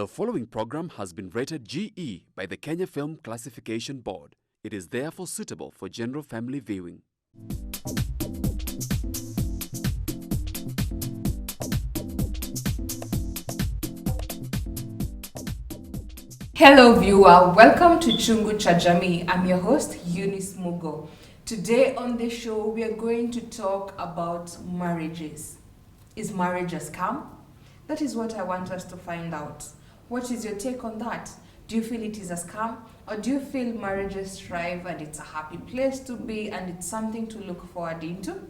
The following program has been rated GE by the Kenya Film Classification Board. It is therefore suitable for general family viewing. Hello viewer, welcome to Chungu cha Jamii. I'm your host Eunice Mugo. Today on the show we are going to talk about marriages. Is marriage a scam? That is what I want us to find out. What is your take on that? Do you feel it is a scam, or do you feel marriages thrive and it's a happy place to be and it's something to look forward into?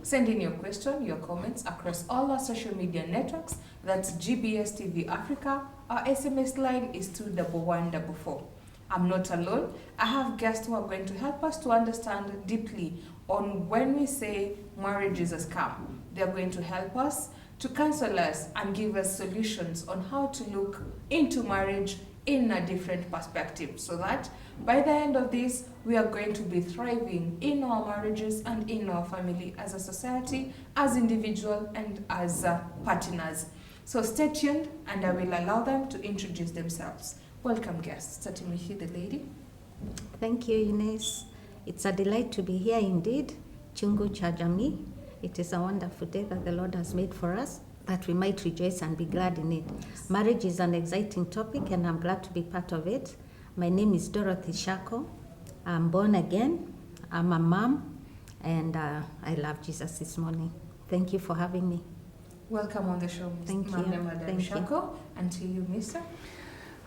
Send in your question, your comments across all our social media networks. That's GBS TV Africa. Our SMS line is 21144. I'm not alone. I have guests who are going to help us to understand deeply on when we say marriage is a scam. They're going to help us to counsel us and give us solutions on how to look into marriage in a different perspective, so that by the end of this, we are going to be thriving in our marriages and in our family as a society, as individual and as partners. So stay tuned and I will allow them to introduce themselves. Welcome guests, starting with you, the lady. Thank you, Eunice. It's a delight to be here indeed. Chungu cha Jamii. It is a wonderful day that the Lord has made for us, that we might rejoice and be glad in it. Yes. Marriage is an exciting topic and I'm glad to be part of it. My name is Dorothy Shako. I'm born again. I'm a mom and I love Jesus this morning. Thank you for having me. Welcome on the show, Thank you. Madam Shako. And to you, Mr.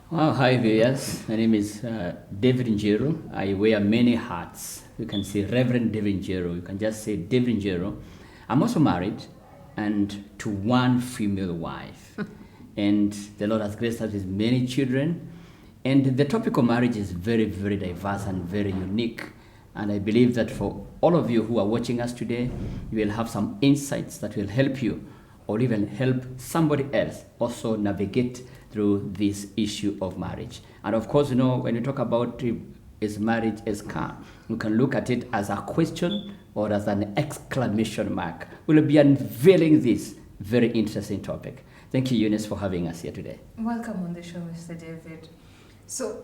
Well, hi viewers. My name is David Njero. I wear many hats. You can say Reverend David Njero. You can just say David Njero. I'm also married and to one female wife. And the Lord has graced us with many children. And the topic of marriage is very, very diverse and very unique. And I believe that for all of you who are watching us today, you will have some insights that will help you or even help somebody else also navigate through this issue of marriage. And of course, you know, when you talk about is marriage a scam, you can look at it as a question or as an exclamation mark. We'll be unveiling this very interesting topic. Thank you, Eunice, for having us here today. Welcome on the show, Mr. David. So,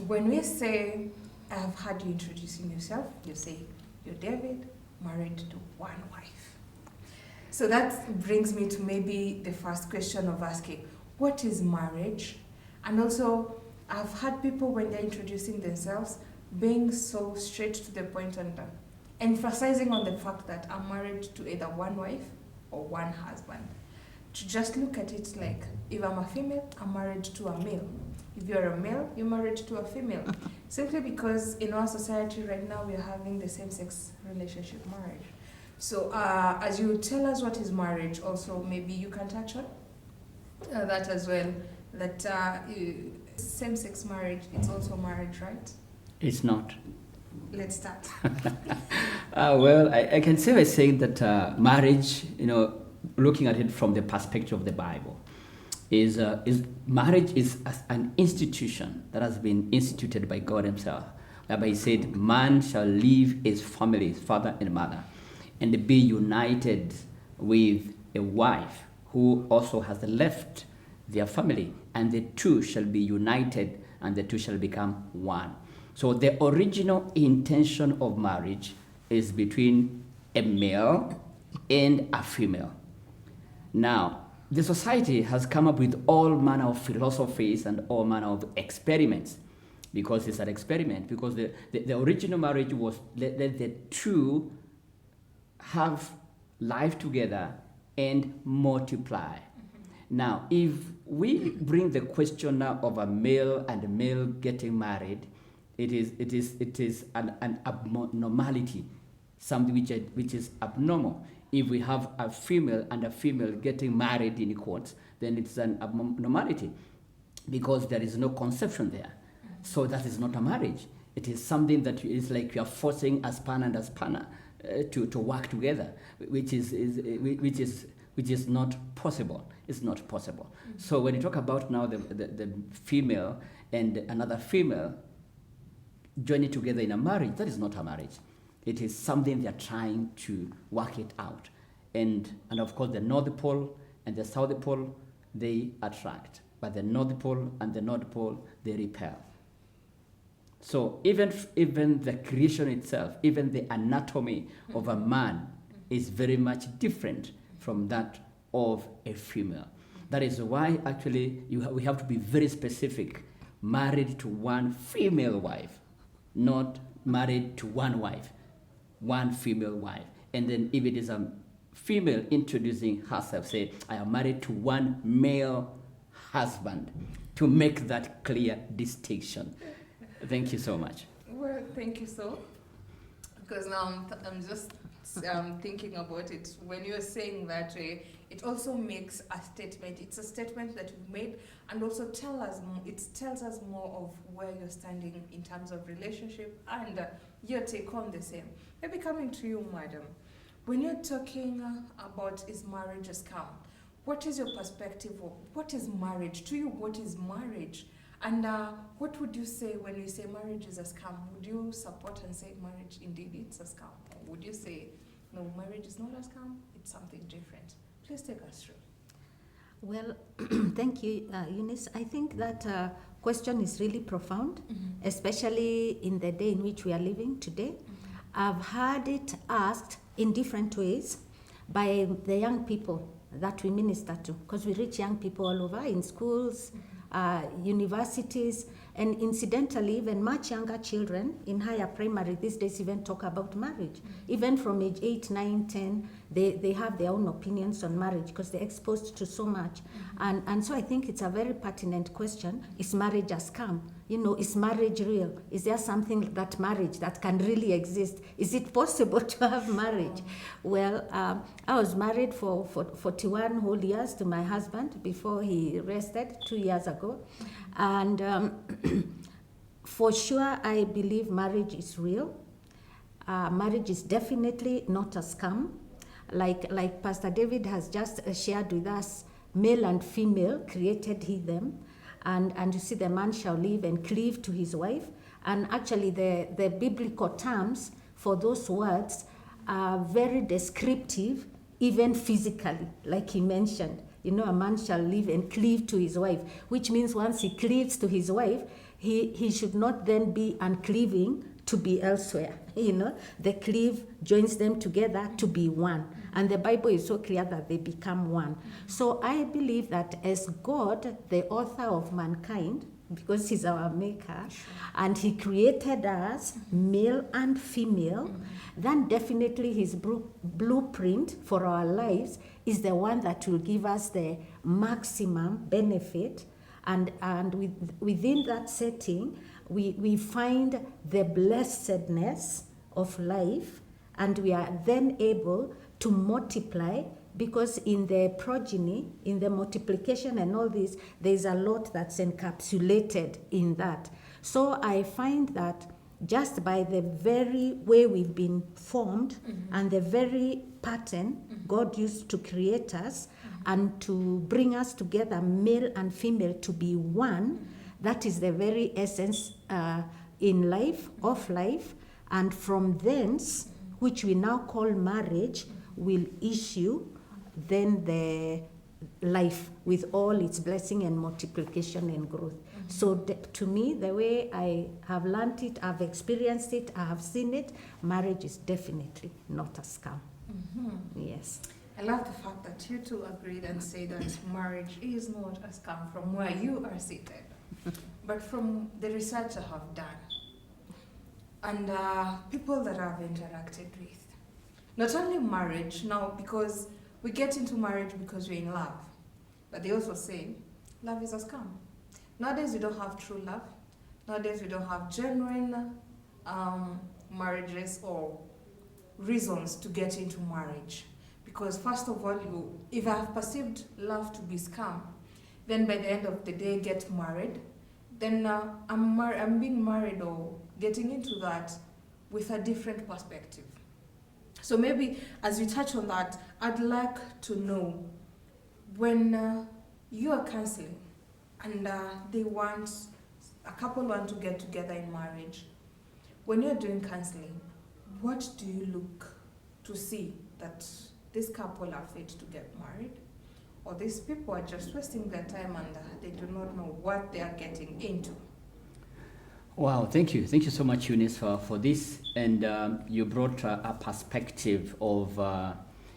when we say, I've had you introducing yourself, you say, you're David, married to one wife. So that brings me to maybe the first question of asking, what is marriage? And also, I've had people when they're introducing themselves being so straight to the point and emphasizing on the fact that I'm married to either one wife or one husband. To just look at it like, if I'm a female, I'm married to a male. If you're a male, you're married to a female. Simply because in our society right now, we're having the same-sex relationship marriage. So as you tell us what is marriage, also maybe you can touch on that as well, that same-sex marriage, it's also marriage, right? It's not. Let's start. Well, I can say by saying that marriage, you know, looking at it from the perspective of the Bible, is marriage is an institution that has been instituted by God himself, whereby he said, man shall leave his family, his father and mother, and be united with a wife who also has left their family, and the two shall be united and the two shall become one. So the original intention of marriage is between a male and a female. Now, the society has come up with all manner of philosophies and all manner of experiments, because it's an experiment, because the original marriage was let the two have life together and multiply. Now, if we bring the question now of a male and a male getting married, it is an abnormality, something which is abnormal. If we have a female and a female getting married in quotes, then it's an abnormality because there is no conception there. So that is not a marriage. It is something that is like you are forcing a spanner and a spanner to work together, which is not possible. It's not possible. Mm-hmm. So when you talk about now the female and another female joining together in a marriage, that is not a marriage. It is something they are trying to work it out. And of course, the North Pole and the South Pole, they attract. but the North Pole and the North Pole, they repel. So even the creation itself, even the anatomy of a man is very much different from that of a female. That is why actually we have to be very specific. Married to one female wife, not married to one wife, one female wife. And then if it is a female introducing herself, say, I am married to one male husband, to make that clear distinction. Thank you so much. Well, thank you so. Because now I'm just thinking about it. When you're saying that way, it also makes a statement. It's a statement that you've made, and also it tells us more of where you're standing in terms of relationship and your take on the same. Maybe coming to you, madam. When you're talking about is marriage a scam, what is your perspective of what is marriage? To you, what is marriage? And what would you say when you say marriage is a scam? Would you support and say marriage indeed it's a scam? Or would you say, no, marriage is not a scam, it's something different? Please take us through. Well, thank you, Eunice. I think that question is really profound, especially in the day in which we are living today. I've heard it asked in different ways by the young people that we minister to, because we reach young people all over in schools, universities, and incidentally, even much younger children in higher primary these days even talk about marriage. Even from age 8, 9, 10, they have their own opinions on marriage because they're exposed to so much. And so I think it's a very pertinent question. Is marriage a scam? You know, is marriage real? Is there something that marriage that can really exist? Is it possible to have marriage? Well, I was married for 41 whole years to my husband before he rested 2 years ago. And for sure, I believe marriage is real. Marriage is definitely not a scam. Like Pastor David has just shared with us, male and female created he them. And you see, the man shall live and cleave to his wife. And actually, the biblical terms for those words are very descriptive, even physically, like he mentioned. You know, a man shall live and cleave to his wife, which means once he cleaves to his wife, he should not then be uncleaving to be elsewhere. You know, the cleave joins them together to be one. And the Bible is so clear that they become one. So I believe that as God, the author of mankind, because he's our maker, and he created us, male and female, then definitely his blueprint for our lives is the one that will give us the maximum benefit. And within that setting, we find the blessedness of life, and we are then able to multiply, because in the progeny, in the multiplication and all this, there's a lot that's encapsulated in that. So I find that just by the very way we've been formed and the very pattern God used to create us and to bring us together, male and female, to be one, that is the very essence in life, of life. And from thence, which we now call marriage, will issue then the life with all its blessing and multiplication and growth. So to me, the way I have learned it, I've experienced it, I have seen it, marriage is definitely not a scam. Yes. I love the fact that you two agreed and say that marriage is not a scam from where you are seated, but from the research I have done and people that I've interacted with. Not only marriage, now, because we get into marriage because we're in love, but they also say love is a scam. Nowadays we don't have true love. Nowadays we don't have genuine marriages or reasons to get into marriage. Because first of all, if I have perceived love to be scam, then by the end of the day get married, then I'm being married or getting into that with a different perspective. So maybe as we touch on that, I'd like to know when you are counseling and a couple want to get together in marriage, when you're doing counseling, what do you look to see that this couple are fit to get married? or these people are just wasting their time and they do not know what they are getting into. Wow, thank you. Thank you so much, Eunice, for this. And you brought a perspective of,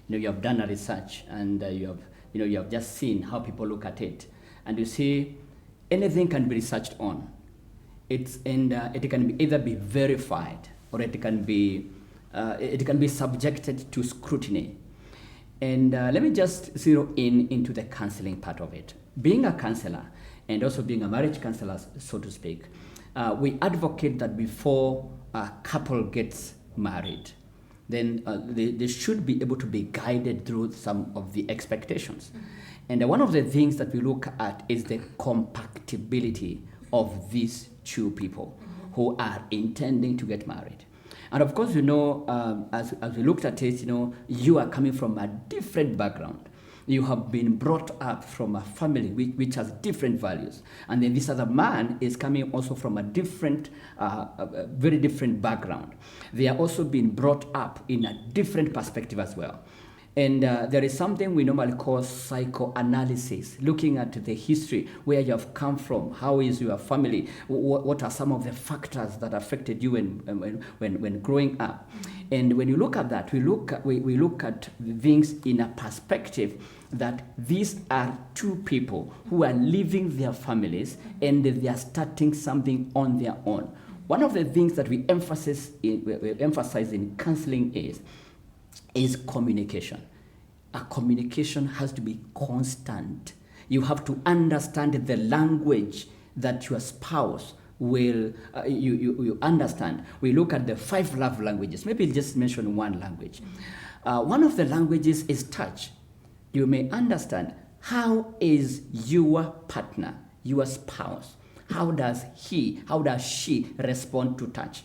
you have done a research and you have just seen how people look at it. And you see, anything can be researched on. It can either be verified or it can be subjected to scrutiny. And let me just zero into the counseling part of it. Being a counselor and also being a marriage counselor, so to speak, we advocate that before a couple gets married, then they should be able to be guided through some of the expectations. And one of the things that we look at is the compatibility of these two people who are intending to get married. And of course, as we looked at it, you are coming from a different background. You have been brought up from a family which has different values. And then this other man is coming also from a different, very different background. They are also being brought up in a different perspective as well. And there is something we normally call psychoanalysis, looking at the history, where you have come from, how is your family, what are some of the factors that affected you when growing up. And when you look at that, we look at things in a perspective that these are two people who are leaving their families and they are starting something on their own. One of the things that we emphasize in counseling is communication. A communication has to be constant. You have to understand the language that your spouse will you understand. We look at the 5 love languages. Maybe I'll just mention one language. One of the languages is touch. You may understand, how is your partner, your spouse, how does she respond to touch?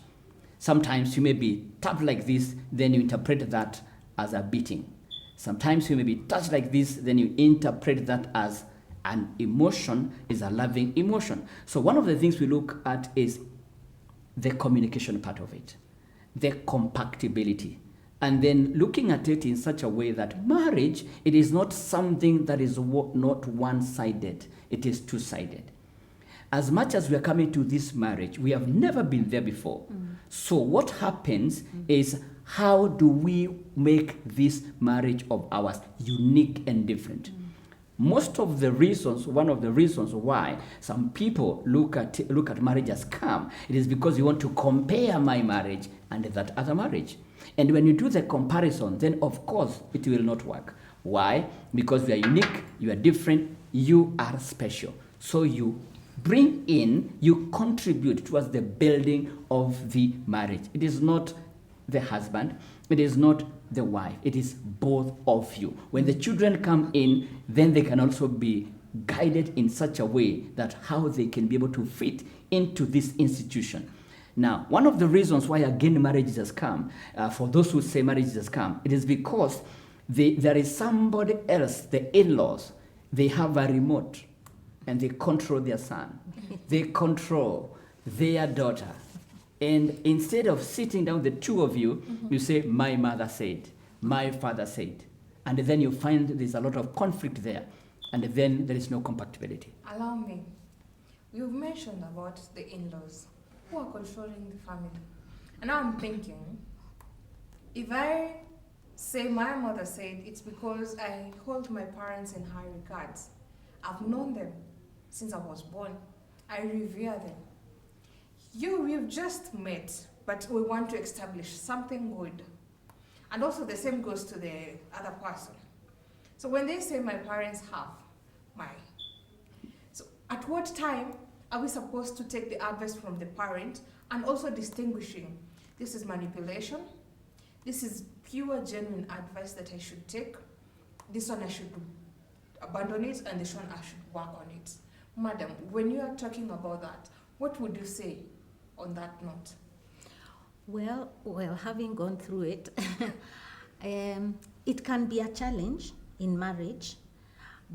Sometimes you may be tapped like this, then you interpret that as a beating. Sometimes you may be touched like this, then you interpret that as an emotion, is a loving emotion. So one of the things we look at is the communication part of it, the compatibility. And then looking at it in such a way that marriage, it is not something that is not one-sided, it is two-sided. As much as we are coming to this marriage, we have never been there before. So what happens is, how do we make this marriage of ours unique and different? Most of the reasons, one of the reasons why some people look at marriage as scam, it is because you want to compare my marriage and that other marriage. And when you do the comparison, then of course it will not work. Why? Because we are unique, you are different, you are special. So you bring in, you contribute towards the building of the marriage. It is not the husband, it is not the wife, it is both of you. When the children come in, then they can also be guided in such a way that how they can be able to fit into this institution. Now, one of the reasons why again marriage has come, for those who say marriage has come, it is because there is somebody else, the in-laws, they have a remote and they control their son. They control their daughter. And instead of sitting down, the two of you, you say, my mother said, my father said. And then you find there's a lot of conflict there. And then there is no compatibility. Allow me. You've mentioned about the in-laws who are controlling the family. And now I'm thinking, if I say my mother said, it's because I hold my parents in high regards. I've known them since I was born. I revere them. We've just met, but we want to establish something good. And also the same goes to the other person. So when they say my parents have so at what time are we supposed to take the advice from the parent and also distinguishing, this is manipulation, this is pure genuine advice that I should take, this one I should abandon it, and this one I should work on it. Madam, when you are talking about that, what would you say on that note? Well, having gone through it, it can be a challenge in marriage,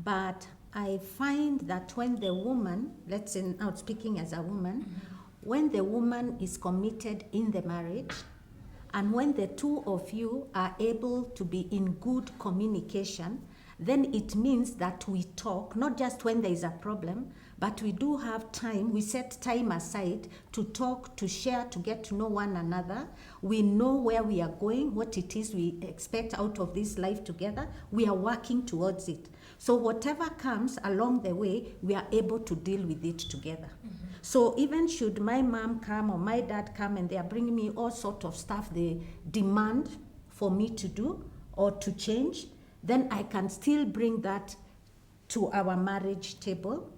but I find that when the woman, let's say now speaking as a woman, when the woman is committed in the marriage, and when the two of you are able to be in good communication, then it means that we talk, not just when there is a problem, but we do have time. We set time aside to talk, to share, to get to know one another. We know where we are going, what it is we expect out of this life together. We are working towards it. So whatever comes along the way, we are able to deal with it together. So even should my mom come or my dad come and they are bringing me all sort of stuff they demand for me to do or to change, then I can still bring that to our marriage table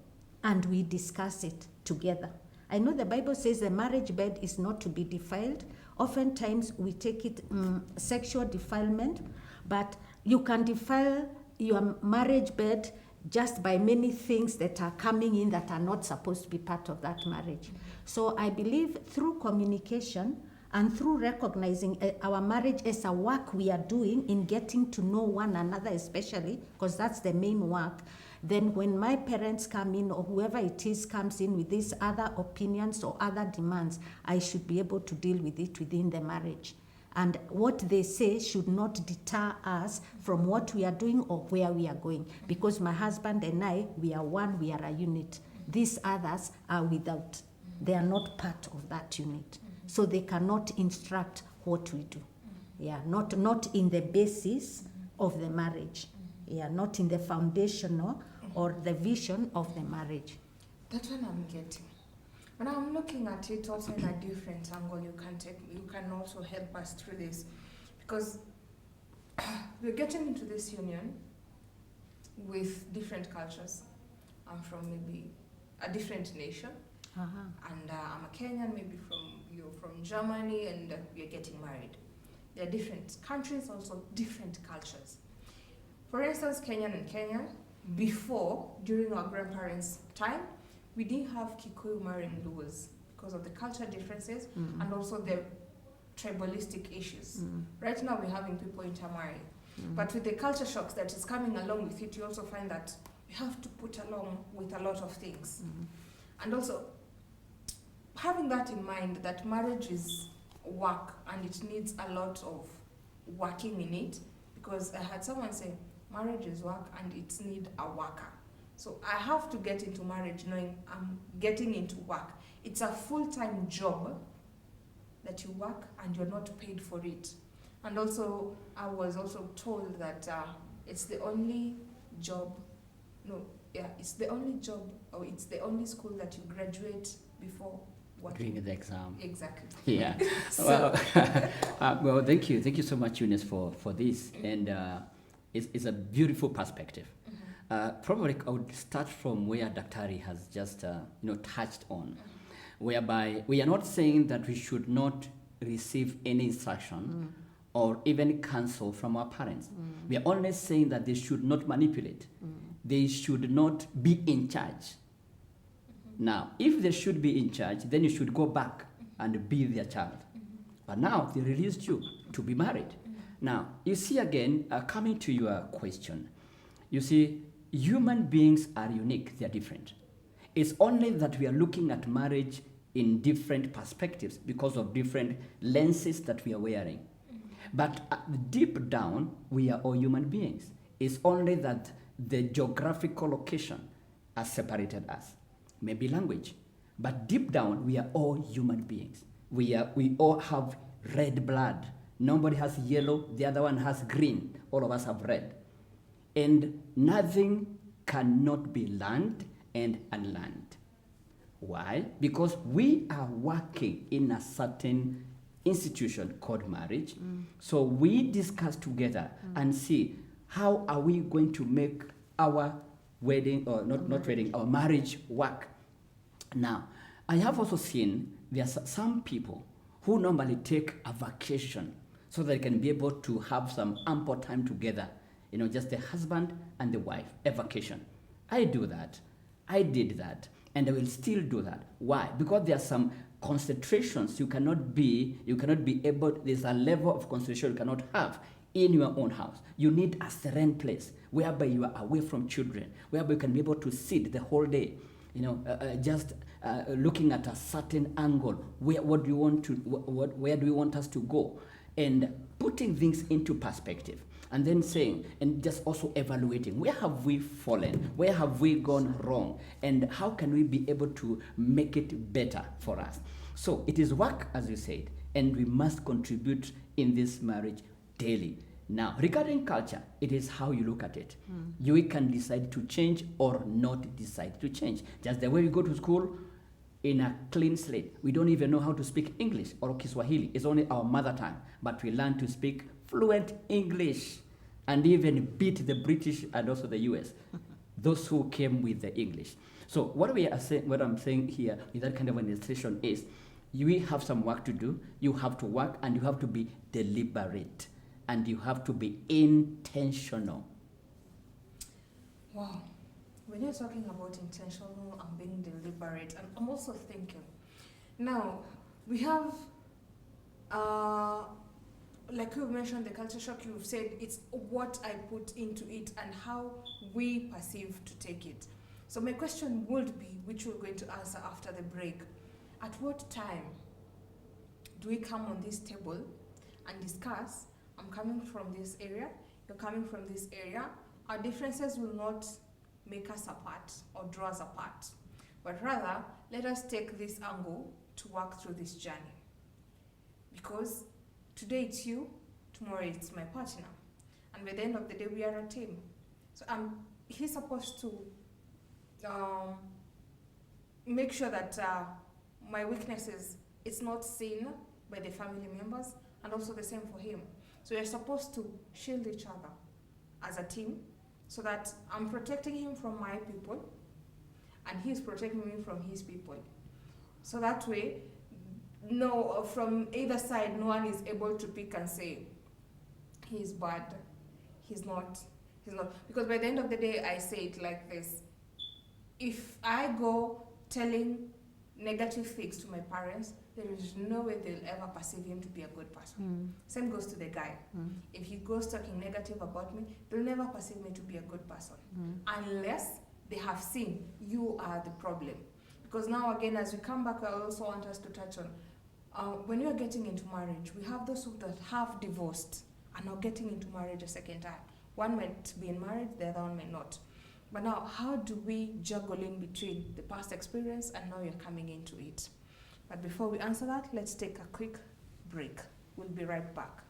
and we discuss it together. I know the Bible says the marriage bed is not to be defiled. Oftentimes we take it sexual defilement, but you can defile your marriage bed just by many things that are coming in that are not supposed to be part of that marriage. So I believe through communication and through recognizing our marriage as a work we are doing in getting to know one another, especially because that's the main work, then when my parents come in or whoever it is comes in with these other opinions or other demands, I should be able to deal with it within the marriage. And what they say should not deter us from what we are doing or where we are going. Because my husband and I, we are one, we are a unit. These others are without. They are not part of that unit. So they cannot instruct what we do. Yeah, not in the basis of the marriage. Yeah, not in the foundational or the vision of the marriage. That's what I'm getting. When I'm looking at it also in a different angle, you can also help us through this. Because we're getting into this union with different cultures. I'm from maybe a different nation. And I'm a Kenyan, maybe you're from Germany, and we're getting married. They're different countries, also different cultures. For instance, Kenyan and Kenyan, before, during our grandparents' time, we didn't have Kikuyu marrying Luos because of the culture differences and also the tribalistic issues. Right now, we're having people intermarry. But with the culture shocks that is coming along with it, you also find that you have to put along with a lot of things. And also, having that in mind, that marriage is work and it needs a lot of working in it, because I had someone say, marriage is work and it needs a worker. So I have to get into marriage knowing I'm getting into work. It's a full-time job that you work and you're not paid for it. And also, I was also told that it's the only job, it's the only job, or it's the only school that you graduate before working. Doing the exam. Exactly. Yeah. So well, thank you. Thank you so much, Eunice, for this. And it's a beautiful perspective. Probably I would start from where Daktari has just touched on, whereby we are not saying that we should not receive any instruction or even counsel from our parents. We are only saying that they should not manipulate. They should not be in charge. Now, if they should be in charge, then you should go back and be their child. But now they released you to be married. Now, you see again, coming to your question, you see, human beings are unique, they are different. It's only that we are looking at marriage in different perspectives because of different lenses that we are wearing. But deep down, we are all human beings. It's only that the geographical location has separated us. Maybe language. But deep down, we are all human beings. We all have red blood. Nobody has yellow, the other one has green. All of us have red. And nothing cannot be learned and unlearned. Why? Because we are working in a certain institution called marriage. So we discuss together and see how are we going to make our wedding, or not wedding, our marriage work. Now, I have also seen there are some people who normally take a vacation so they can be able to have some ample time together. Just the husband and the wife, a vacation. I do that. I did that. And I will still do that. Why? Because there are some concentrations you cannot be able, there's a level of concentration you cannot have in your own house. You need a serene place whereby you are away from children, whereby you can be able to sit the whole day, just looking at a certain angle. Where do you want us to go? And putting things into perspective. and then saying, and just also evaluating, where have we fallen? Where have we gone wrong? And how can we be able to make it better for us? So it is work, as you said, and we must contribute in this marriage daily. Now, regarding culture, it is how you look at it. You can decide to change or not decide to change. Just the way we go to school, in a clean slate. We don't even know how to speak English or Kiswahili. It's only our mother tongue. But we learn to speak fluent English and even beat the British and also the US, those who came with the English. So what I'm saying here with that kind of an illustration is, we have some work to do. You have to work, and you have to be deliberate, and you have to be intentional. Wow. When you're talking about intentional and being deliberate, and I'm also thinking, now, we have, like you've mentioned, the culture shock, you've said it's what I put into it and how we perceive to take it. So my question would be, which we're going to answer after the break, at what time do we come on this table and discuss, I'm coming from this area, you're coming from this area, our differences will not make us apart or draw us apart, but rather let us take this angle to work through this journey. Because today it's you, tomorrow it's my partner, and by the end of the day we are a team. So he's supposed to make sure that my weaknesses, it's not seen by the family members, and also the same for him. So you're supposed to shield each other as a team, so that I'm protecting him from my people, and he's protecting me from his people. So that way, no, from either side, no one is able to pick and say, he's bad, he's not. Because by the end of the day, I say it like this. If I go telling negative things to my parents, there is no way they'll ever perceive him to be a good person. Same goes to the guy. If he goes talking negative about me, they'll never perceive me to be a good person, unless they have seen you are the problem. Because now again, as we come back, I also want us to touch on, when you are getting into marriage, we have those that have divorced and are getting into marriage a second time. One might be in marriage, the other one may not. But now, how do we juggle in between the past experience and now you're coming into it? But before we answer that, let's take a quick break. We'll be right back.